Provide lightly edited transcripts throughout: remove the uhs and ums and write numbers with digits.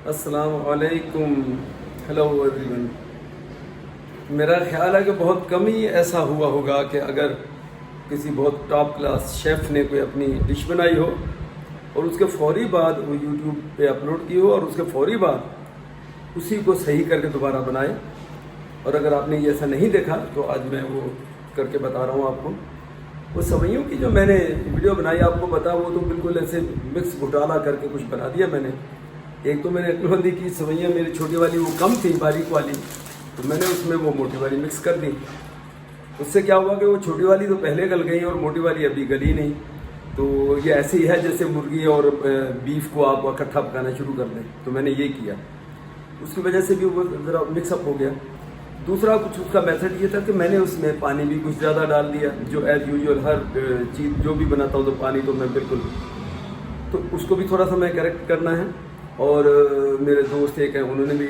अस्सलाम वालेकुम। Hello everyone. मेरा ख्याल है कि बहुत कम ही ऐसा हुआ होगा कि अगर किसी बहुत टॉप क्लास शेफ़ ने कोई अपनी डिश बनाई हो और उसके फ़ौरी बाद वो यूट्यूब पे अपलोड की हो और उसके फ़ौरी बाद उसी को सही करके दोबारा बनाए। और अगर आपने ये ऐसा नहीं देखा तो आज मैं वो करके बता रहा हूँ आपको। वो सवैयों की जो मैंने वीडियो बनाई आपको पता, वो तो बिल्कुल ऐसे मिक्स घोटाला करके कुछ बना दिया मैंने। एक तो मैंने अक्लबंदी की सवैयाँ मेरी छोटी वाली वो कम थी, बारीक वाली, तो मैंने उसमें वो मोटी वाली मिक्स कर दी। उससे क्या हुआ कि वो छोटी वाली तो पहले गल गई और मोटी वाली अभी गली नहीं। तो ये ऐसे ही है जैसे मुर्गी और बीफ को आप इकट्ठा पकाना शुरू कर दें, तो मैंने ये किया। उसकी वजह से भी वो ज़रा मिक्सअप हो गया। दूसरा कुछ उसका मेथड ये था कि मैंने उसमें पानी भी कुछ ज़्यादा डाल दिया, जो एज़ यूजुअल हर चीज़ जो भी बनाता हूँ तो पानी तो मैं बिल्कुल, तो उसको भी थोड़ा सा मैं करेक्ट करना है। और मेरे दोस्त एक हैं, उन्होंने भी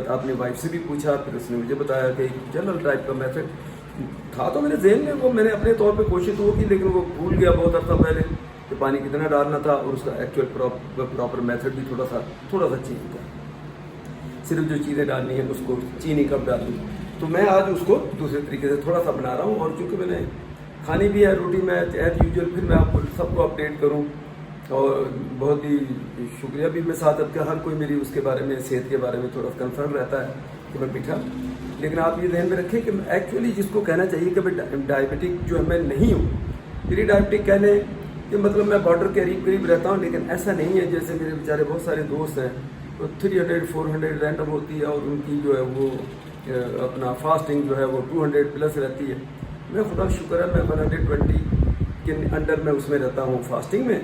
अपनी वाइफ से भी पूछा, फिर उसने मुझे बताया कि जनरल टाइप का मेथड था तो मेरे जहन में, वो मैंने अपने तौर पे कोशिश तो वो की, लेकिन वो भूल गया बहुत अर्सा पहले कि पानी कितना डालना था और उसका एक्चुअल प्रॉपर मेथड भी थोड़ा सा चेंज था। सिर्फ जो चीज़ें डालनी है उसको चीनी कब डालनी, तो मैं आज उसको दूसरे तरीके से थोड़ा सा बना रहा हूँ। और चूँकि मैंने खानी भी है रोटी, मैं एज यूजुअल फिर मैं आपको सबको अपडेट करूँ। और बहुत ही शुक्रिया भी मैं साथ आपका, हर कोई मेरी उसके बारे में, सेहत के बारे में थोड़ा कंसर्न रहता है कि मैं मीठा, लेकिन आप ये ध्यान में रखें कि एक्चुअली जिसको कहना चाहिए कि मैं डायबिटिक जो है मैं नहीं हूँ, मेरी डायबिटिक कह लें कि मतलब मैं बॉर्डर के करीब रहता हूँ, लेकिन ऐसा नहीं है। जैसे मेरे बेचारे बहुत सारे दोस्त हैं तो 300-400 रैंडम होती है और उनकी जो है वो अपना फास्टिंग जो है वो 200 प्लस रहती है। मैं खुदा शुक्र है मैं 120 के अंडर में उसमें रहता हूँ फास्टिंग में,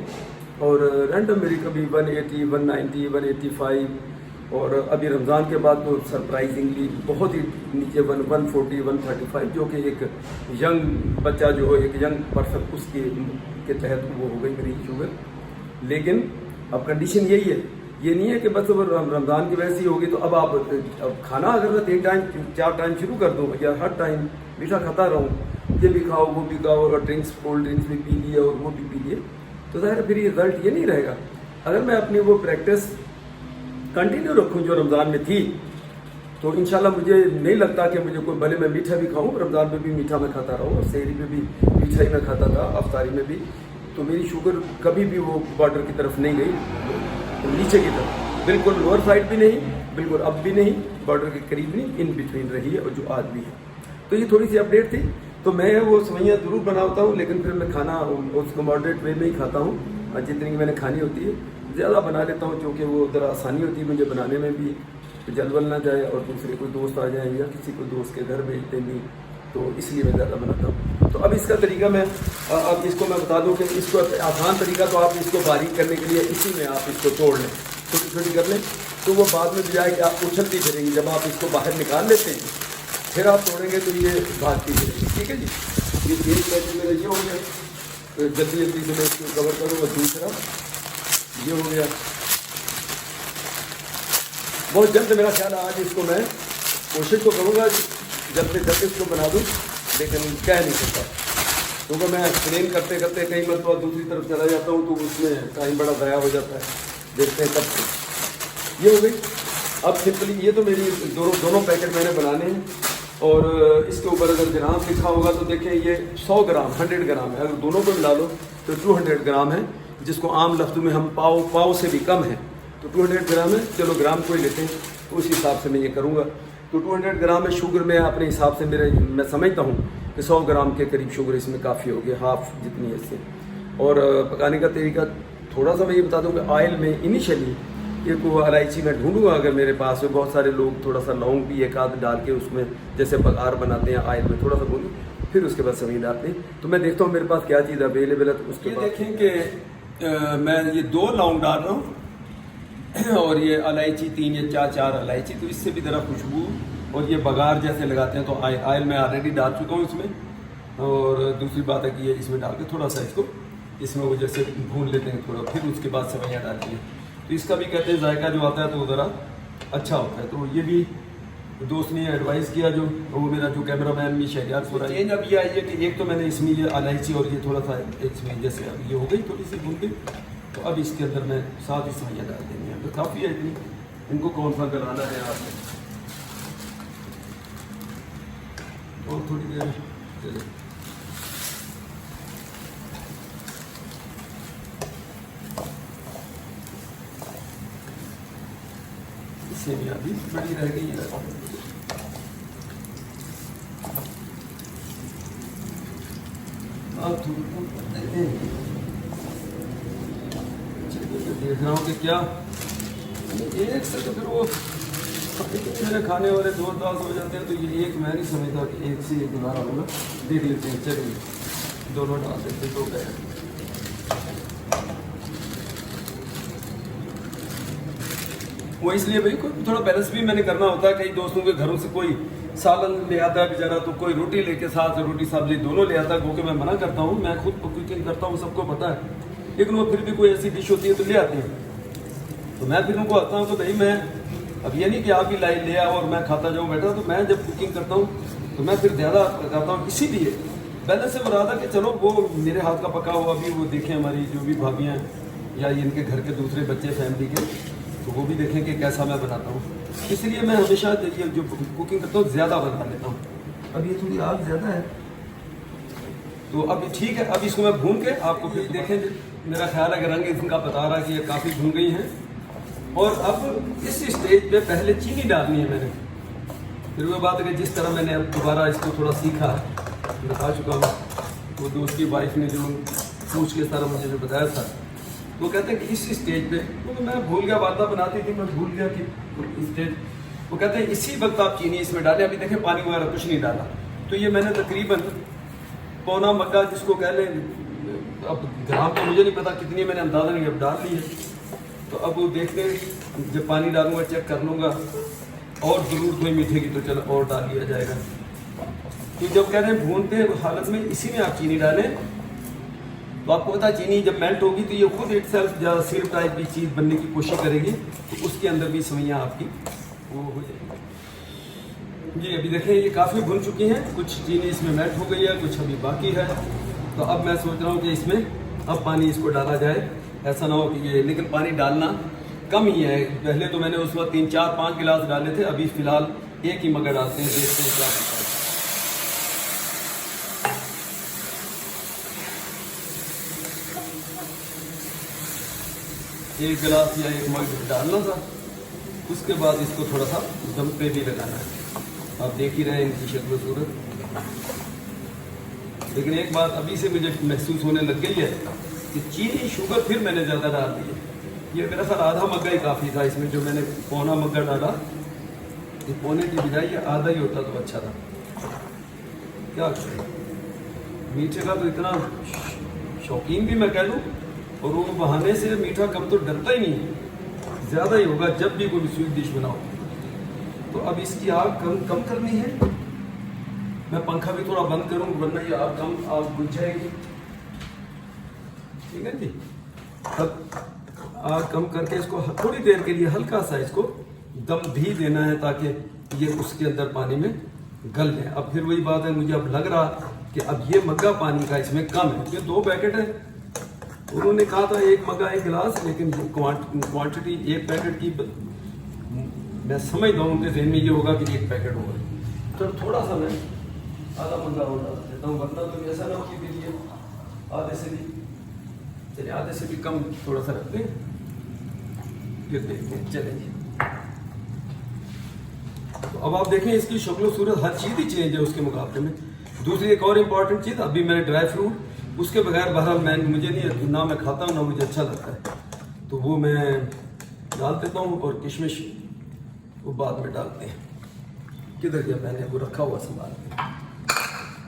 और रैंडम मेरी कभी 180, 190, 185, और अभी रमज़ान के बाद तो सरप्राइजिंगली बहुत ही नीचे 140, 135, जो कि एक यंग बच्चा जो हो, एक यंग पर्सन उसके के तहत वो हो गई मेरी शुगर। लेकिन अब कंडीशन यही है, ये नहीं है कि बस अब रमज़ान की वजह से होगी तो अब खाना अगर मैं 3 टाइम 4 टाइम शुरू कर दूँ या हर टाइम मीठा खाता रहूँ, ये भी खाओ वो भी खाओ और ड्रिंक्स, कोल्ड ड्रिंक्स भी पी लिए और वो भी पी लिए, तो ज़ाहिर फिर ये रिजल्ट ये नहीं रहेगा। अगर मैं अपनी वो प्रैक्टिस कंटिन्यू रखूँ जो रमज़ान में थी, तो इंशाल्लाह मुझे नहीं लगता कि मुझे कोई, भले मैं मीठा भी खाऊँ, रमज़ान में भी मीठा मैं खाता रहूँ और सहरी में भी मीठा ही मैं खाता था, अफ्तारी में भी, तो मेरी शुगर कभी भी वो बॉर्डर की तरफ नहीं गई, तो नीचे की तरफ, बिल्कुल लोअर साइड भी नहीं, बिल्कुल अब भी नहीं, बॉर्डर के करीब नहीं, इन बिटवीन रही है, और जो आज भी है। तो ये थोड़ी सी अपडेट थी। तो मैं वो सवैयाँ ज़रूर बनाता हूँ, लेकिन फिर मैं खाना उसको मॉडरेट वे में ही खाता हूँ, जितनी मैंने खानी होती है ज़्यादा बना लेता हूँ, क्योंकि वो ज़रा आसानी होती है मुझे बनाने में भी, जलवल ना जाए और दूसरे कोई दोस्त आ जाए या किसी को दोस्त के घर भेजते नहीं, तो इसलिए मैं ज़्यादा बनाता हूँ। तो अब इसका तरीका मैं अब इसको मैं बता दूँ कि इसको आसान तरीका, तो आप इसको बारीक करने के लिए इसी में आप इसको तोड़ लें, छोटी छोटी कर लें, तो वो बाद में बजाय कि आप उछलती फिरेंगी, जब आप इसको बाहर निकाल लेते हैं फिर आप तोड़ेंगे तो ये भागती फिरेंगी। ठीक है जी, ये एक पैकेट मेरा ये हो गया, तो जल्दी जल्दी से मैं इसको कवर करूँ। और दूसरा ये हो गया, बहुत जल्द मेरा ख्याल है आज इसको मैं कोशिश तो करूँगा जल्द से जल्द इसको बना दूँ, लेकिन कह नहीं सकता क्योंकि मैं एक्सप्लेन करते करते कई मरतबा दूसरी तरफ चला जाता हूँ, तो उसमें टाइम बड़ा ज़ाया हो जाता है। देखते हैं कब ये हो गई। अब सिंपली ये तो मेरी दोनों पैकेट मैंने बनाने हैं, और इसके ऊपर अगर ग्राम लिखा होगा तो देखें ये 100 ग्राम 100 ग्राम है, अगर दोनों को मिला लो तो 200 ग्राम है, जिसको आम लफ्ज़ों में हम पाव से भी कम है, तो 200 ग्राम है। चलो ग्राम को ही लेते हैं, तो उस हिसाब से मैं ये करूँगा। तो 200 ग्राम है शुगर में अपने हिसाब से मैं समझता हूँ कि 100 ग्राम के करीब शुगर इसमें काफ़ी होगी, हाफ जितनी है इससे। और पकाने का तरीका थोड़ा सा मैं ये बता दूँ कि ऑयल में इनिशियली एक वो इलायची मैं ढूंढूंगा, अगर मेरे पास में बहुत सारे लोग थोड़ा सा लौंग भी एक आध डाल के उसमें जैसे बघार बनाते हैं ऑयल में थोड़ा सा भूनूं, फिर उसके बाद सवैयाँ डालते हैं। तो मैं देखता हूँ मेरे पास क्या चीज़ अवेलेबल है, तो उसके बाद देखें कि मैं ये 2 लौंग डाल रहा हूँ और ये इलायची 3 या 4 इलायची, तो इससे भी ज़रा खुशबू, और ये बघार जैसे लगाते हैं, तो ऑयल मैं ऑलरेडी डाल चुका हूँ इसमें। और दूसरी बात है कि ये इसमें डाल के थोड़ा सा इसको इसमें वो जैसे भून लेते हैं थोड़ा, फिर उसके बाद सवैयाँ डालती है, तो इसका भी कहते हैं जायका जो आता है तो ज़रा अच्छा होता है। तो ये भी दोस्त ने एडवाइस किया, जो वो मेरा जो कैमरामैन भी शहरियार हो रहा है। चेंज अब ये आई है कि एक तो मैंने इसमें ये इलायची और ये थोड़ा सा इसमें जैसे अब ये हो गई थोड़ी सी भून गई, तो अब इसके अंदर मैं साथ ही सवैयाँ डाल देनी है, तो काफ़ी है इतनी, इनको कौन सा गलाना है आपको। और थोड़ी देर चलिए। सेवियाँ भी बड़ी रह गई है। आप देख रहा हूँ कि क्या एक से तो फिर वो मेरे खाने वाले 2 दाल हो जाते हैं, तो ये एक मैं नहीं समझता कि एक से एक गुजारा होगा। देख लेते हैं, चलिए दोनों डाल देते हैं, 2 पैकेट। वो इसलिए भाई कोई थोड़ा बैलेंस भी मैंने करना होता है। कई दोस्तों के घरों से कोई सालन ले आता है बेचारा, तो कोई रोटी लेके साथ रोटी सब्जी दोनों ले आता है। क्योंकि मैं मना करता हूँ, मैं खुद कुकिंग करता हूँ, सबको पता है, लेकिन वो फिर भी कोई ऐसी डिश होती है तो ले आते हैं। तो मैं फिर उनको आता हूँ तो भाई मैं अब ये नहीं कि आप ही लाई ले आओ और मैं खाता जाऊँ बैठा। तो मैं जब कुकिंग करता हूँ तो मैं फिर ज़्यादा करता हूँ, इसीलिए बैलेंस से बना था कि चलो वो मेरे हाथ का पका हुआ भी वो देखें, हमारी जो भी भाभियाँ या इनके घर के दूसरे बच्चे फैमिली के, तो वो भी देखें कि कैसा मैं बनाता हूँ। इसलिए मैं हमेशा ये जो कुकिंग करता हूँ ज़्यादा बना लेता हूँ। अब ये थोड़ी आग ज़्यादा है, तो अब ठीक है। अब इसको मैं भून के आपको फिर देखें। मेरा ख्याल है कि रंग इनका बता रहा है कि ये काफ़ी भून गई हैं। और अब इस स्टेज पे पहले चीनी डालनी है मैंने। फिर वो बात है कि जिस तरह मैंने अब दोबारा इसको थोड़ा सीखा है, बता चुका हूँ, वो दोस्त की वाइफ ने जो पूछ के सारा मुझे जो बताया था, वो कहते हैं कि इस स्टेज पे, तो मैं भूल गया, वादा बनाती थी मैं भूल गया कि स्टेज, वो कहते हैं इसी वक्त आप चीनी इसमें डालें। अभी देखें पानी वगैरह कुछ नहीं डाला। तो ये मैंने तकरीबन पौना मग्गा जिसको कह लें, अब ग्राम तो मुझे नहीं पता कितनी मैंने अंदाजा नहीं, अब डाल ली है। तो अब वो देखते हैं, जब पानी डालूंगा चेक कर लूँगा, और ज़रूर कोई मीठे की तो चलो और डाल लिया जाएगा। तो जब कह रहे हैं भूनते हालत में इसी में आप चीनी डालें, तो आपको पता है चीनी जब मेल्ट होगी तो ये खुद इट सेल्फ ज़्यादा सिरप टाइप की चीज़ बनने की कोशिश करेगी, तो उसके अंदर भी सवैयाँ आपकी वो हो जाएगी। जी अभी देखें ये काफ़ी भुन चुकी हैं, कुछ चीनी इसमें मेल्ट हो गई है, कुछ अभी बाकी है। तो अब मैं सोच रहा हूँ कि इसमें अब पानी इसको डाला जाए। ऐसा ना हो कि ये, लेकिन पानी डालना कम ही है। पहले तो मैंने उस वक्त 3, 4, 5 गिलास डाले थे, अभी फ़िलहाल एक ही मग्गा डालते हैं, देखते हैं क्या होता है। एक गिलास या एक मग डालना था, उसके बाद इसको थोड़ा सा दम पे भी लगाना है। आप देख ही रहे हैं इनकी शक्ल सूरत। लेकिन एक बात अभी से मुझे महसूस होने लग गई है कि चीनी शुगर फिर मैंने ज़्यादा डाल दी है। ये मेरा ख्याल आधा मग्गा ही काफ़ी था, इसमें जो मैंने पौना मग्गा डाला, ये पौने की बजाय ये आधा ही होता तो अच्छा था। क्या करें, मीठे का तो इतना शौकीन भी मैं कह लूँ, और वो बहाने से मीठा कम तो डरता ही नहीं है, ज़्यादा ही होगा जब भी कोई स्वीट डिश बनाओ। तो अब इसकी आग कम करनी है। मैं पंखा भी थोड़ा बंद करूँ, वरना ये आग बुझ जाएगी। ठीक है जी। अब आग कम करके इसको थोड़ी देर के लिए हल्का सा इसको दम भी देना है, ताकि ये उसके अंदर पानी में गल जाए। अब फिर वही बात है, मुझे अब लग रहा कि अब ये मग्गा पानी का इसमें कम है। ये 2 पैकेट है, उन्होंने कहा था 1 मग्गा 1 गिलास, लेकिन क्वांटिटी 1 पैकेट की मैं समझता हूँ उनके जहन में ये होगा कि 1 पैकेट होगा, तो थोड़ा सा मैं आधा मग्गा और डाल देता हूँ, वरना तो ऐसा ना हो कि ये आधे से भी, चलिए आधे से भी कम थोड़ा सा रखते हैं, फिर देखते हैं। चलिए, तो अब आप देखें इसकी शक्ल सूरत हर चीज़ ही चेंज है उसके मुकाबले में। दूसरी एक और इम्पॉर्टेंट चीज़, अभी मैंने ड्राई फ्रूट, उसके बगैर बहरहाल मुझे नहीं, ना मैं खाता हूँ ना मुझे अच्छा लगता है, तो वो मैं डाल देता हूँ। और किशमिश वो बाद में डालते हैं। किधर गया, मैंने वो रखा हुआ संभाल के।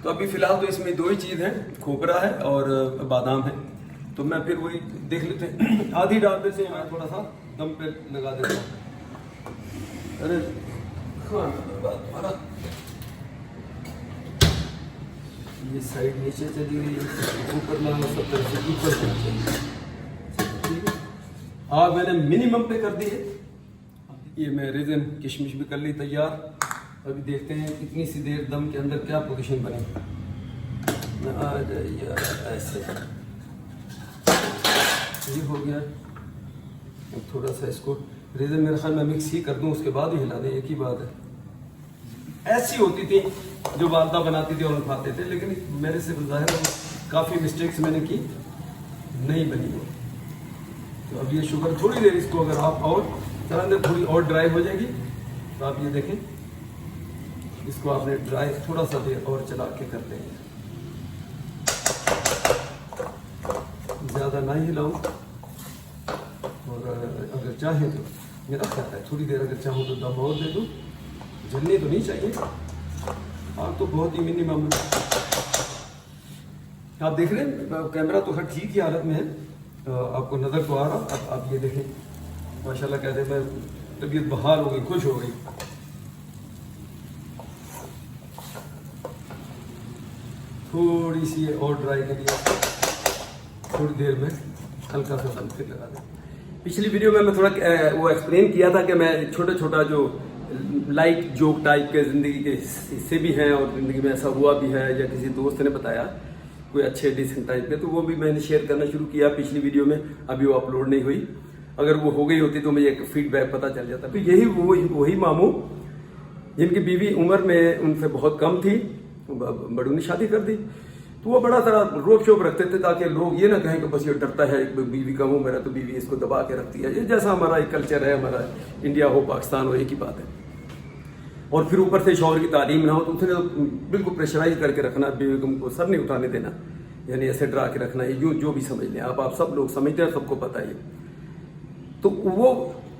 तो अभी फ़िलहाल तो इसमें 2 ही चीज़ हैं, खोपरा है और बादाम है। तो मैं फिर वही देख लेते हैं, आधी डाल देते हैं, मैं थोड़ा सा दम पे लगा देता हूँ। अरे ये साइड नीचे चली गई, ऊपर ना 70 से ऊपर चली गई। आग मैंने मिनिमम पे कर दी है। ये मैं रेज़न किशमिश भी कर ली तैयार। अभी देखते हैं कितनी सी देर दम के अंदर क्या पोजीशन बनी। आ जाइए ऐसे, ये हो गया। अब थोड़ा सा इसको रेजर मेरे ख्याल में मिक्स ही कर दूं, उसके बाद ही हिला दें, एक ही बात है। ऐसी होती थी जो वालदा बनाती थी और हम खाते थे, लेकिन मेरे से ज़ाहिर है काफ़ी मिस्टेक्स मैंने की, नहीं बनी वो। तो अब ये शुगर थोड़ी देर इसको अगर आप और चला दें, थोड़ी और ड्राई हो जाएगी। तो आप ये देखें, इसको आपने ड्राई थोड़ा सा देर और चला के कर देंगे, ज़्यादा ना ही हिलाऊं। और अगर चाहें तो मेरा ख्याल है थोड़ी देर अगर चाहूँ तो दम और दे दूँ, जलनी तो नहीं चाहिए। आग तो बहुत ही मिनिमम है। आप देख रहे हैं कैमरा तो हर ठीक ही हालत में है, आपको नज़र तो आ रहा। अब आप ये देखें, माशाल्लाह कहते हैं तबीयत बहाल हो गई, खुश हो गई। थोड़ी सी और ड्राई के लिए थोड़ी देर में हल्का सा दम फिर लगा दें। पिछली वीडियो में मैं थोड़ा वो एक्सप्लेन किया था कि मैं छोटा छोटा जो लाइट जोक टाइप के ज़िंदगी के हिस्से भी हैं और ज़िंदगी में ऐसा हुआ भी है, या किसी दोस्त ने बताया कोई अच्छे डिसेंट टाइप के, तो वो भी मैंने शेयर करना शुरू किया पिछली वीडियो में। अभी वो अपलोड नहीं हुई, अगर वो हो गई होती तो मुझे एक फीडबैक पता चल जाता। तो यही वही मामू जिनकी बीवी उम्र में उनसे बहुत कम थी, बड़ू ने शादी कर दी, तो वो बड़ा सारा रोक शोक रखते थे ताकि लोग ये ना कहें कि बस ये डरता है बीवी का हूँ मेरा, तो बीवी इसको दबा के रखती है। ये जैसा हमारा एक कल्चर है, हमारा इंडिया हो पाकिस्तान हो, एक ही बात है। और फिर ऊपर से शौहर की तालीम ना हो तो उसने तो बिल्कुल प्रेशराइज करके रखना, बेगम को सर नहीं उठाने देना, यानी ऐसे डरा के रखना, ये जो भी समझ लें आप सब लोग समझते हैं, सबको पता है। तो वो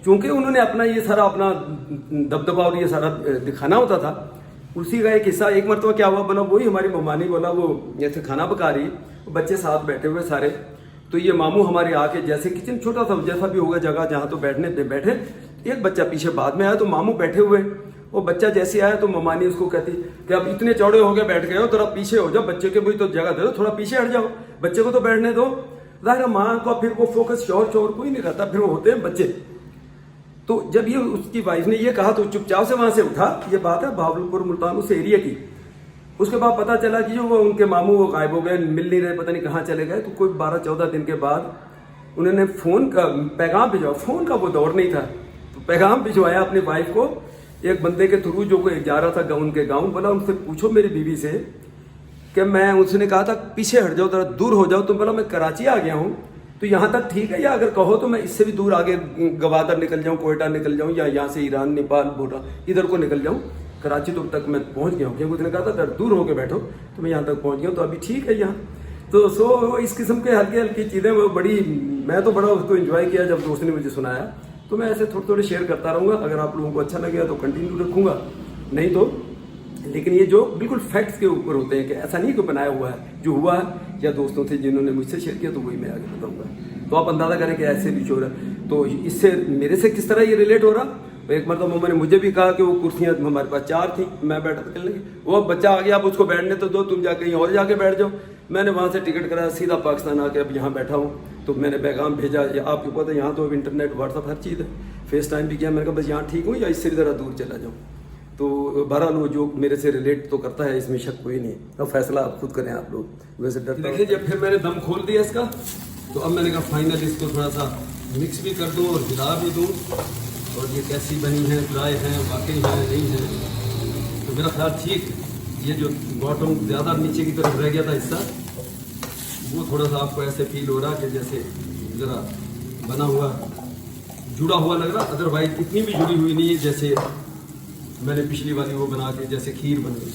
चूंकि उन्होंने अपना ये सारा अपना दबदबा और ये सारा दिखाना होता था, उसी का एक हिस्सा एक मरतबा क्या हुआ बना, वही हमारी ममानी बोला, वो जैसे खाना पका रही, बच्चे साथ बैठे हुए सारे, तो ये मामू हमारे आके जैसे किचन छोटा सा जैसा भी होगा जगह जहाँ तो बैठने पे बैठे, एक बच्चा पीछे बाद में आया, तो मामू बैठे हुए, वो बच्चा जैसे आया तो ममानी उसको कहती कि अब इतने चौड़े हो गए बैठ गए हो, थोड़ा पीछे हो जाओ, बच्चे के भी तो जगह दे दो, थोड़ा पीछे हट जाओ, बच्चे को तो बैठने दो। जाहिर माँ का फिर वो फोकस शौहर कोई नहीं रहता, फिर वो होते हैं बच्चे। तो जब ये उसकी वाइफ ने ये कहा तो चुपचाप से वहां से उठा, ये बात है भावलपुर मुल्तान उस एरिया की। उसके बाद पता चला कि जो वो उनके मामू वो गायब हो गए, मिल नहीं रहे, पता नहीं कहाँ चले गए। तो कोई 12-14 दिन के बाद उन्होंने फोन का पैगाम भिजवाया, फोन का वो दौर नहीं था, तो पैगाम भिजवाया अपनी वाइफ को एक बंदे के थ्रू जो कोई जा रहा था उनके गाँव। बोला उनसे पूछो मेरी बीवी से कि मैं, उसने कहा था पीछे हट जाओ, जरा दूर हो जाओ। तो बोला मैं कराची आ गया हूँ, तो यहाँ तक ठीक है, या अगर कहो तो मैं इससे भी दूर आगे गवादर निकल जाऊँ, कोयटा निकल जाऊँ, या यहाँ से ईरान नेपाल भूटान इधर को निकल जाऊँ, कराची तो तक मैं पहुँच गया हूँ। क्योंकि उसने कहा था दूर होकर बैठो, तो मैं यहाँ तक पहुँच गया हूँ, तो अभी ठीक है यहाँ। तो सो इस किस्म के हल्की हल्की चीज़ें वो बड़ी, मैं तो बड़ा उसको इन्जॉय किया जब दोस्त ने मुझे सुनाया। तो मैं ऐसे थोड़े थोड़े शेयर करता रहूँगा, अगर आप लोगों को अच्छा लगेगा तो कंटिन्यू रखूँगा, नहीं तो। लेकिन ये जो बिल्कुल फैक्ट्स के ऊपर होते हैं कि ऐसा नहीं कोई बनाया हुआ है, जो हुआ है या दोस्तों से जिन्होंने मुझसे शेयर किया, तो वही मैं आगे बताऊँगा। तो आप अंदाज़ा करें कि ऐसे भी चोर है। तो इससे मेरे से किस तरह ये रिलेट हो रहा, तो एक मतलब मम्मा ने मुझे भी कहा कि वो कुर्सियाँ हमारे पास 4 थी, मैं बैठा था लगी, वो बच्चा आ गया, आप उसको बैठने तो दो, तुम जाके कहीं और जाके बैठ जाओ। मैंने वहाँ से टिकट कराया, सीधा पाकिस्तान आके अब यहाँ बैठा हूँ। तो मैंने पैगाम भेजा, आपको पता है यहाँ तो इंटरनेट व्हाट्सअप हर चीज़ है, फेस टाइम भी किया, मैंने कहा बस यहाँ ठीक हूँ या इससे भी ज़रा दूर चला जाऊँ। तो बहरहाल वो जो मेरे से रिलेट तो करता है, इसमें शक कोई नहीं। अब फैसला आप खुद करें आप लोग। वैसे डर देखिए, जब फिर मैंने दम खोल दिया इसका, तो अब मैंने कहा फाइनल इसको थोड़ा सा मिक्स भी कर दूँ और हिला भी दूँ, और ये कैसी बनी है, ड्राई है, वाकई है, नहीं है। तो मेरा ख्याल ठीक, ये जो बॉटम ज़्यादा नीचे की तरफ रह गया था हिस्सा, वो थोड़ा सा आपको ऐसे फील हो रहा कि जैसे ज़रा बना हुआ जुड़ा हुआ लग रहा, अदरवाइज इतनी भी जुड़ी हुई नहीं है जैसे मैंने पिछली वाली वो बना के जैसे खीर बन गई।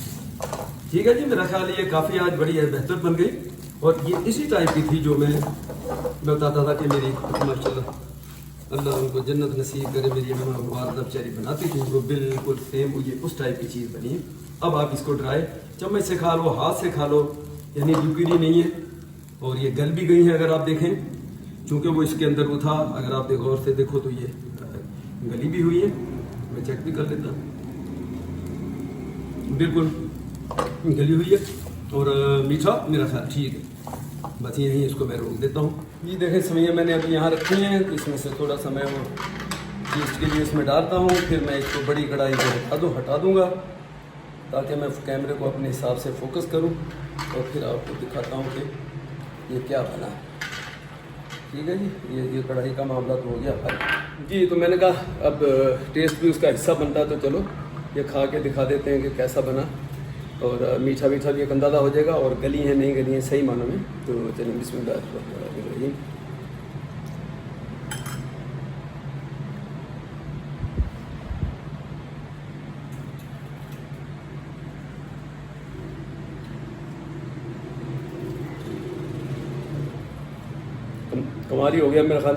ठीक है जी, मेरा ख्याल ये काफ़ी आज बड़ी है बेहतर बन गई। और ये इसी टाइप की थी जो मैं बताता था कि मेरी माशाल्लाह अल्लाह उनको जन्नत नसीब करे, मेरी अम्मा वालदा बेचारी बनाती थी, वो बिल्कुल सेम ये उस टाइप की चीज़ बनी है। अब आप इसको ड्राई चम्मच से खा लो, हाथ से खा लो, यानी लिक्विड नहीं है, और ये गल भी गई है। अगर आप देखें, चूँकि वो इसके अंदर वो था, अगर आप गौर से देखो तो ये गली भी हुई है। मैं चेक भी कर लेता, बिल्कुल गली हुई है, और मीठा मेरा ख्याल ठीक है। बस यहीं इसको मैं रोक देता हूँ। ये देखें सवैयाँ मैंने अभी यहाँ रखी हैं, इसमें से थोड़ा सा मैं वो चीज़ के लिए इसमें डालता हूँ, फिर मैं इसको बड़ी कढ़ाई से हटा दूँगा, ताकि मैं कैमरे को अपने हिसाब से फोकस करूँ, और फिर आपको दिखाता हूँ कि ये क्या बना। ठीक है जी, ये कढ़ाई का मामला तो हो गया। जी, तो मैंने कहा अब टेस्ट भी उसका हिस्सा बनता है, तो चलो ये खा के दिखा देते हैं कि कैसा बना। और मीठा मीठा भी एक अंदाज़ा हो जाएगा, और गली है नहीं गली है सही मानों में। तो चलिए बिस्मिल्लाह। कमाल ही हो गया मेरा ख्याल,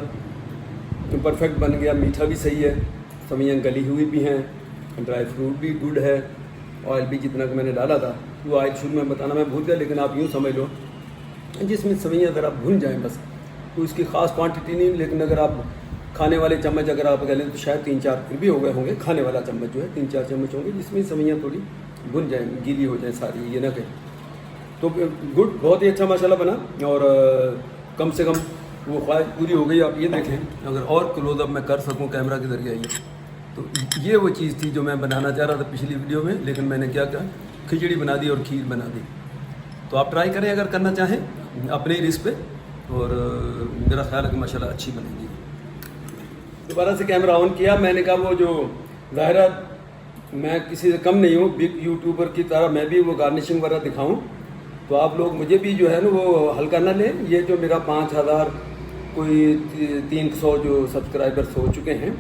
तो परफेक्ट बन गया। मीठा भी सही है, सब्जियाँ गली हुई भी हैं, ड्राई फ्रूट भी गुड है, ऑयल भी जितना कि मैंने डाला था वो ऑयल शुरू में बताना मैं भूल गया, लेकिन आप यूँ समझ लो जिसमें सब्जियाँ अगर आप भून जाएँ बस, तो उसकी ख़ास क्वांटिटी नहीं, लेकिन अगर आप खाने वाले चम्मच अगर आप लें तो शायद 3-4 फिर भी हो गए होंगे। खाने वाला चम्मच जो है 3-4 चम्मच होंगे, जिसमें सब्जियाँ थोड़ी भुन जाएँ, गीली हो जाए सारी, ये ना कहें। तो गुड, बहुत ही अच्छा माशाल्लाह बना। और कम से कम वो ख्वाहिश पूरी हो गई। आप ये देखें, अगर और क्लोजअप मैं कर सकूं कैमरा के ज़रिए, आइए, तो ये वो चीज़ थी जो मैं बनाना चाह रहा था पिछली वीडियो में, लेकिन मैंने क्या किया, खिचड़ी बना दी और खीर बना दी। तो आप ट्राई करें अगर करना चाहें अपने ही रिस्क पे, और मेरा ख्याल है कि माशाल्लाह अच्छी बनेगी। दोबारा से कैमरा ऑन किया, मैंने कहा वो जो ज़ाहिरा मैं किसी से कम नहीं हूँ, बिग यूट्यूबर की तरह मैं भी वो गार्निशिंग वगैरह दिखाऊँ, तो आप लोग मुझे भी जो है ना वो हल्का ना लें। ये जो मेरा 5000 कोई 300 जो सब्सक्राइबर्स हो चुके हैं,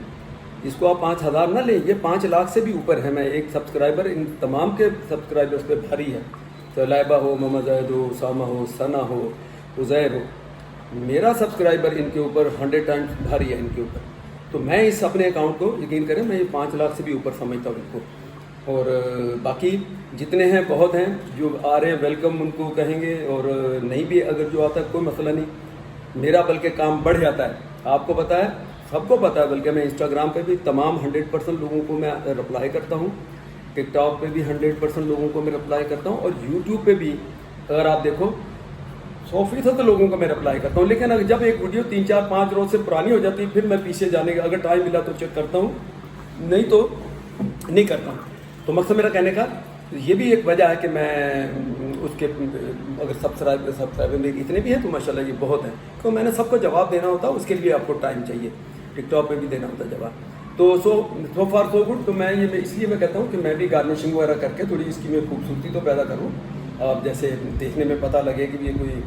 इसको आप 5000 ना लें, ये 5 लाख से भी ऊपर है। मैं एक सब्सक्राइबर इन तमाम के सब्सक्राइबर्स पे भारी है, तो लाइबा हो, मोहम्मद जैद हो, उसामा हो, सना हो, उज़ैर हो, मेरा सब्सक्राइबर इनके ऊपर 100 टाइम्स भारी है इनके ऊपर। तो मैं इस अपने अकाउंट को यकीन करें मैं ये 5 लाख से भी ऊपर समझता हूँ इनको। और बाकी जितने हैं बहुत हैं, जो आ रहे हैं वेलकम उनको कहेंगे, और नहीं भी अगर जो आता है कोई मसला नहीं। मेरा बल्कि काम बढ़ जाता है, आपको पता है, सबको पता है, बल्कि मैं इंस्टाग्राम पे भी तमाम 100% लोगों को मैं रिप्लाई करता हूँ, टिकटॉक पे भी 100% लोगों को मैं रिप्लाई करता हूँ, और यूट्यूब पे भी अगर आप देखो 100% लोगों को मैं रिप्लाई करता हूँ। लेकिन अगर जब एक वीडियो 3-4-5 रोज से पुरानी हो जाती है, फिर मैं पीछे जाने का अगर टाइम मिला तो चेक करता हूँ, नहीं तो नहीं करता हूँ। तो मकसद मेरा कहने का ये भी एक वजह है कि मैं उसके अगर सब्सक्राइबर मेरे इतने भी हैं तो माशाल्लाह ये बहुत है, तो मैंने सबको जवाब देना होता है, उसके लिए आपको टाइम चाहिए, टिकटॉक पे भी देना होता है जवाब। तो सो फार सो गुड। तो मैं ये इसलिए मैं कहता हूँ कि मैं भी गार्निशिंग वगैरह करके थोड़ी इसकी मैं खूबसूरती तो पैदा करूँ, आप जैसे देखने में पता लगे कि ये कोई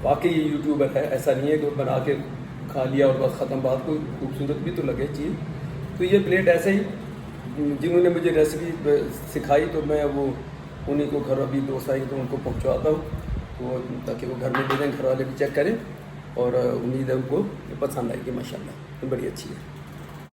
वाकई यूट्यूबर है, ऐसा नहीं है कि बना के खा लिया और बस ख़त्म बात, कोई खूबसूरत भी तो लगे चीज़। तो ये प्लेट ऐसे ही जिन्होंने मुझे रेसिपी सिखाई, तो मैं वो उन्हीं को घर अभी दोस्त आई तो उनको पहुंचाता हूँ, तो ताकि वो घर में दे दें, घर वाले भी चेक करें, और उम्मीद है उनको पसंद आएगी। माशाल्लाह तो बड़ी अच्छी है।